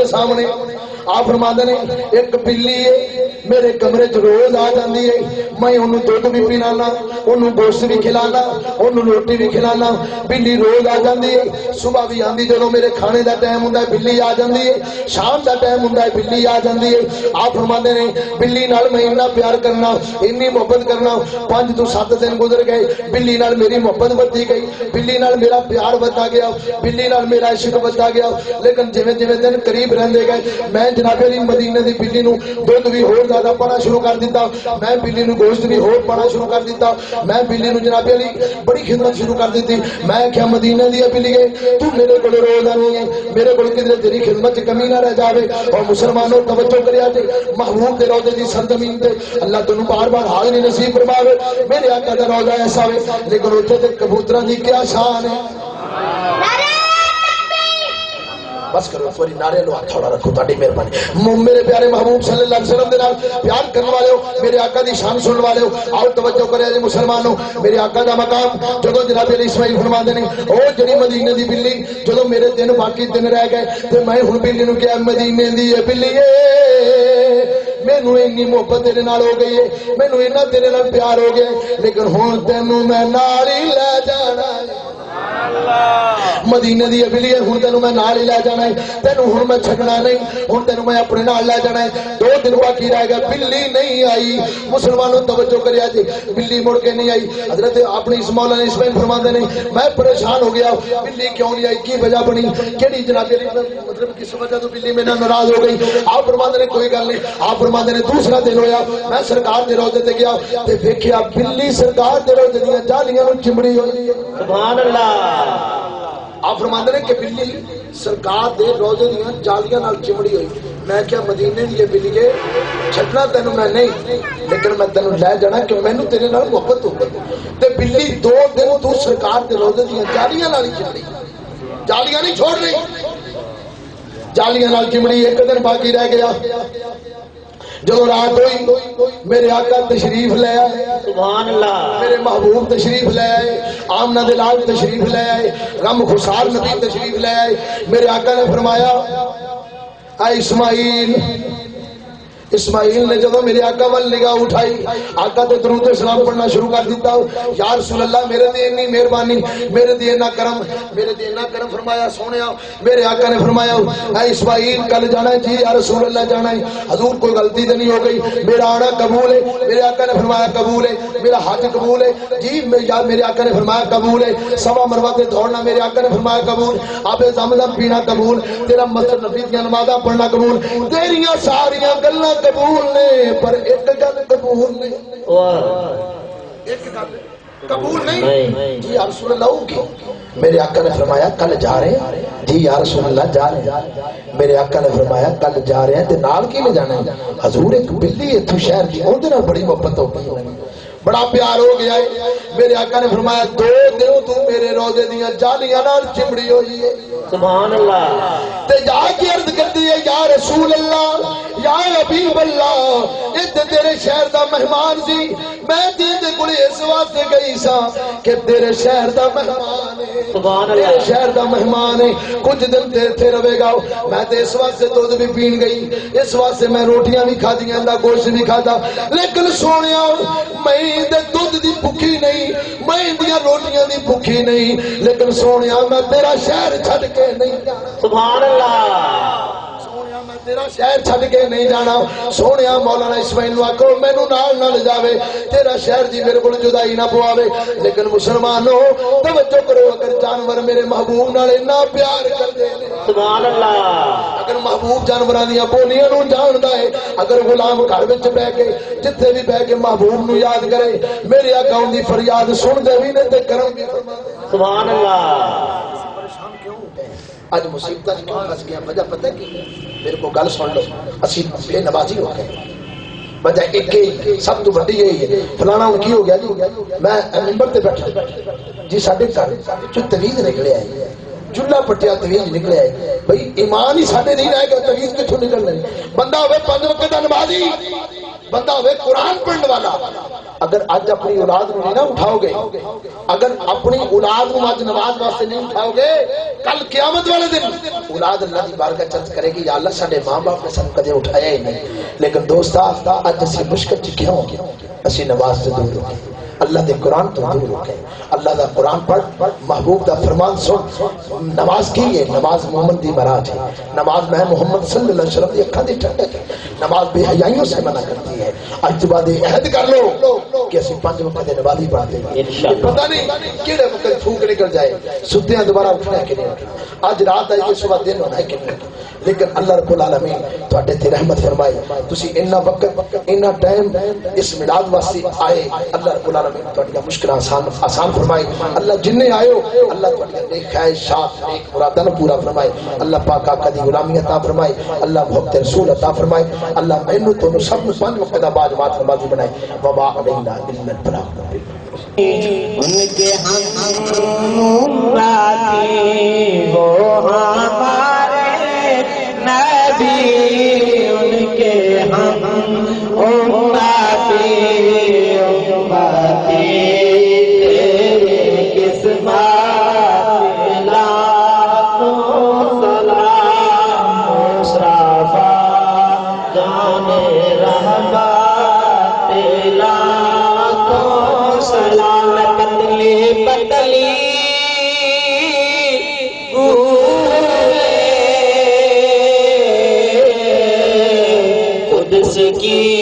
دے سامنے آپ فرماتے ہیں ایک بلی ہے میرے کمرے چ روز آ جاندی ہے میں انہوں دودھ بھی پلانا انہوں گوشت بھی کھلانا انہوں روٹی بھی کھلانا بلی روز آ جاندی ہے صبح بھی آندی جدوں میرے کھانے دا ٹائم ہوندا ہے بلی آ جاندی ہے شام دا ٹائم ہوندا ہے بلی آ جاندی ہے آپ فرماتے ہیں بلی نال میں اتنا پیار کرنا اتنی محبت کرنا 5 تو 7 دن گزر گئے بلی نال میری محبت بڑھتی گئی بلی نال میرا پیار بڑھتا گیا بلی نال میرا عشق بڑھتا گیا لیکن جویں جویں دن قریب رہندے گئے میں جناب علی مدینے دی بلی نو دودھ بھی ہور زیادہ پانا شروع کر دیتا میں بلی نو گوشت بھی ہور پانا شروع کر دیتا میں بلی نو جناب علی بڑی خدمت شروع کر دیتی میں کیا مدینے دی بلی ہے تو میرے کول روز آنی ہے میرے کول کدھر تیری خدمت چ کمی نہ رہ جاوے اور مسلمانوں توجہ کریا جے محبوب دے روضے دی سرزمین تے اللہ تینوں بار بار حاضری نصیب فرماوے میرے آقا دا روضہ ایسا ہے لیکن اوتھے تے کبوتراں دی کیا شان ہے بس کرو سوری نعرے لو ہاتھ تھوڑا رکھو تاڑی مہربانی میرے پیارے محبوب صلی اللہ علیہ وسلم دے نال پیار کرنے والے ہو میرے آقا دی شان سننے والے ہو آؤ توجہ کرے جی مسلمانوں میرے آقا دا مقام جدوں جناب علی اسماعیل فرماندے نے او جڑی مدینے دی بلی جدوں میرے دن باقی دن رہ گئے تے میں ہن بلی نو کہیا مدینے دی اے بلی اے مینوں اتنی محبت تیرے نال ہو گئی ہے مینوں اتنا تیرے نال پیار ہو گیا لیکن ہن تینوں میں نال ہی لے جانا مدینے دی بلی ہن تینوں میں نال ہی لے جانا ہے تینوں ہن میں چھڈنا نہیں ہن تینوں میں اپنے نال لے جانا ہے 2 دن باقی رہ گیا بلی نہیں آئی مسلمانوں توجہ کریا جی بلی مڑ کے نہیں آئی حضرت اپنی اس مولانا اسماعیل فرماندے نے میں پریشان ہو گیا بلی کیوں نہیں آئی کی وجہ بنی کیڑی جناب مطلب کس وجہ تو بلی میرے ناراض ہو گئی آپ فرماندے نے کوئی گل نہیں آپ فرماندے نے دوسرا دن ہویا میں سرکار دے روضے تے گیا تے ویکھیا بلی سرکار دے روضے دی جالیاں نوں چمڑی ہوئی سبحان اللہ آپ فرماندے نے کہ بلی سرکار دے روضے دیاں جالیاں نال چمڑی ہوئی میں کیا مدینے دی بلی کے چھڈنا تینوں میں نہیں لیکن میں تینوں لے جانا کہ مینوں تیرے نال محبت ہو گئی تے بلی 2 دن تو سرکار دے روضے دیاں جالیاں نال چمڑی جالیاں نہیں چھوڑ رہی جالیاں نال چمڑی 1 دن باقی رہ گیا جب رات ہوئی میرے آقا تشریف لے آئے سبحان اللہ میرے محبوب تشریف لے آئے آمنہ دلال تشریف لے آئے غم خسار نبی تشریف لے آئے میرے آقا نے فرمایا اے اسماعیل نے جب میرے آقا وال نگاہ اٹھائی آقا تو درود و سلام پڑھنا شروع کر دیتا یا رسول اللہ میرے دی اتنی مہربانی میرے دی اتنا کرم فرمایا سونیا میرے آقا نے فرمایا اے اسماعیل کل جانا ہے جی یا رسول اللہ جانا ہے حضور کوئی غلطی تو نہیں ہو گئی میرا آنا قبول ہے میرے آقا نے فرمایا قبول ہے میرا حج قبول ہے جی میرے آقا نے فرمایا قبول ہے سوا مروا تے دوڑنا میرے آقا نے فرمایا قبول آب زمزم پینا قبول تیرا مسجد نبی کی نمازاں پڑھنا قبول تیریاں ساریاں گلاں قبول نے پر ایک گل قبول نہیں ایک گل قبول نہیں جی یا رسول اللہ کی میرے آقا نے فرمایا کل جا رہے ہیں جی یا رسول اللہ جا رہے ہیں میرے آقا نے فرمایا کل جا رہے ہیں تے نال کی لے جانا ہے حضور ایک بلی اتھوں شہر دی اون دے نال بڑی محبت ہو گئی بڑا پیار ہو گیا ہے میرے آقا نے فرمایا 2 دن تو میرے روضے دیاں جالیاں نال چمڑی ہوئی ہے سبحان اللہ تے جا کے عرض کرتی ہے یا رسول اللہ یا حبیب اللہ اے تیرے شہر دا مہمان سی میں تیرے کول اس واسطے گئی سا کہ تیرے شہر دا مہمان ہے سبحان اللہ تیرے شہر دا مہمان ہے کچھ دن تیرے رہے گا میں تے اس واسطے دودھ بھی پین گئی اس واسطے میں روٹیاں بھی کھادیاں دا گوشت بھی کھادا لیکن سونیا میں دے دودھ دی بھوکی نہیں میں دیاں روٹیاں دی بھوکی نہیں لیکن سونیا میں تیرا شہر چھڈ کے نہیں جانا سبحان اللہ سونیا میں تیرا شہر چھڈ کے نہیں جانا سونیا مولانا اسماعیل نو آکھو مینوں نال نہ لے جاوے تیرا شہر دی میرے کول جدائی نہ پواوے لیکن مسلمانوں توجہ کرو اگر جانور میرے محبوب نال اتنا پیار کردے سبحان اللہ اگر محبوب جانوراں دیاں بولیاں نو جاندا ہے اگر غلام گھر وچ بیٹھ کے جتھے بھی بیٹھ کے محبوب نو یاد کرے میرے آقا دی فریاد سن دے وی تے کرم بھی سبحان اللہ پریشان کیوں اج مصیبت کیوں پھنس گیا وجہ پتہ کی میرے کو گل سن لو اسی بے نمازی ہو گئے وجہ ایک ہی سب تو بڑی یہی ہے فلانا ان کی ہو گیا جی میں ممبر تے بیٹھا جی ساڈے گھر جو تویز نکلے آئے جلا پٹیا تویز نکلے آئے بھئی ایمان ہی ساڈے نہیں رہے گا تویز کتھوں نکل رہی بندہ ہوئے 5 وقت دا نمازی بندہ ہوئے قرآن پڑھنے والا اگر اج اپنی اولاد نو نہیں نہ اٹھاؤ گے، اگر اپنی اولاد نو اج نماز واسطے نہیں اٹھاؤ گے، کل قیامت والے دن اولاد اللہ دی بارگاہ چرچ کرے گی یا اللہ ساڈے ماں باپ نے سانو کدے اٹھایا ہی نہیں۔ لیکن دوستا اج اسی مشکل چ کیوں اسی نماز سے دور ہو گئے، اللہ دے قرآن تو دور ہو گئے۔ اللہ دا قرآن پڑھ، محبوب دا فرمان سن۔ نماز کی ہے؟ نماز محمد دی مراد ہے، نماز میں محمد صلی اللہ علیہ وسلم دی اکھاں دی ٹھنڈک ہے، نماز بے حیائیوں سے منع کرتی ہے۔ اج بعد عہد کر لو کہ اسی 5 وقت دے نمازی پڑھتے ہیں، پتہ نہیں کیڑے وقت پھونک نکل جائے، ستے دوبارہ اٹھنا ہے کہ نہیں اٹھنا، اج رات آئی کہ صبح دن ہونا ہے کہ نہیں۔ لیکن اللہ رب العالمین تواڈے تے رحمت فرمائے، تسی اتنا وقت اتنا ٹائم اس میلاد واسطے آئے، اللہ رب العالمین تواڈی مشکل آسان فرمائے۔ اللہ جننے آئے ہو اللہ تواڈی نیک خواہشات نیک مراداں پورا فرمائے۔ اللہ پاک آقا دی غلامی عطا فرمائے، اللہ محبت رسول عطا فرمائے، اللہ مینوں تو سب نوں 5 وقت دا باجماعت نمازی بنائے۔ وما علینا الا البلاغ۔ ان کے ہم راتی وہ ہمارے نبی، ان کے ہم امتی امتی تیرے قسمت لاکھوں سلام مصطفیٰ جانے رحمت لاکھوں سلام۔ پتلی پتلی قدس کی